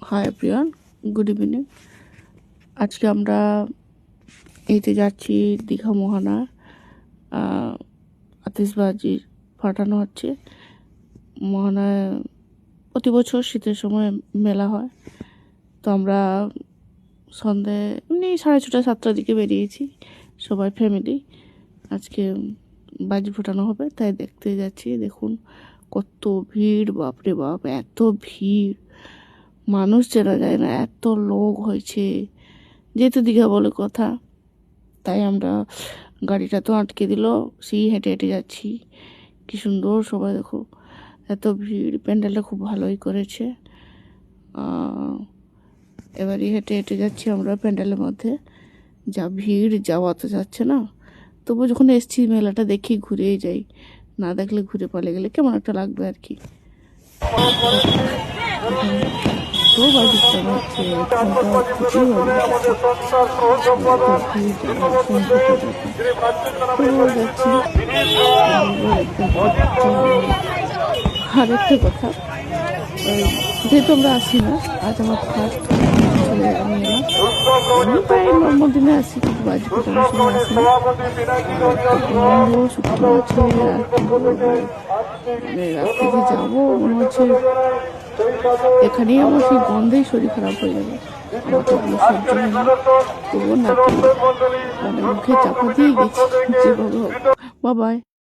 Hi everyone, good evening. আজকে আমরা এইতে যাচ্ছি দীঘা মোহনা। আতিশবাজি ফাটানো হচ্ছে মোহনায়। প্রতি বছর শীতের সময় মেলা হয়, তো আমরা সন্ধে এমনি 6:30 7টার দিকে বেরিয়েছি সবাই ফ্যামিলি। আজকে বাজি ফোটানো হবে, তাই দেখতে যাচ্ছি। দেখুন কত ভিড়, বাপরে বাপ, এত ভিড়, মানুষ চেনা যায় না, এত লোক হয়েছে। যেহেতু দীঘা বলে কথা, তাই আমরা গাড়িটা তো আটকে দিল, সেই হেঁটে হেঁটে যাচ্ছি। কি সুন্দর সবাই, দেখো এত ভিড়। প্যান্ডেলটা খুব ভালোই করেছে। এবারই হেঁটে হেঁটে যাচ্ছি আমরা প্যান্ডেলের মধ্যে। যা ভিড়, যাওয়া তো যাচ্ছে না, তবু যখন এসছি মেলাটা দেখি, ঘুরেই যাই। না দেখলে ঘুরে পালে গেলে কেমন একটা লাগবে আর কি। তো বাজি ফোটানো হচ্ছে, আরেকটা কথা, যেহেতু আমরা আসি না, আজ আমার ফার্স্ট চলে আমি এলাম। আমি প্রায় নর্মাল দিনে আসি, কিন্তু বাজি ফোটানোর সময় আসি না। শুকনো আছে, আর কি বলবো, রাত্রে যে যাবো মনে হচ্ছে এখানেই আমার সেই গন্ধেই শরীর খারাপ হয়ে যাবে। আমার তো এগুলো সহ্য হয় না, তবুও নাকি মানে মুখে চাপা দিয়ে গেছি যেভাবে হোক। বাবাই।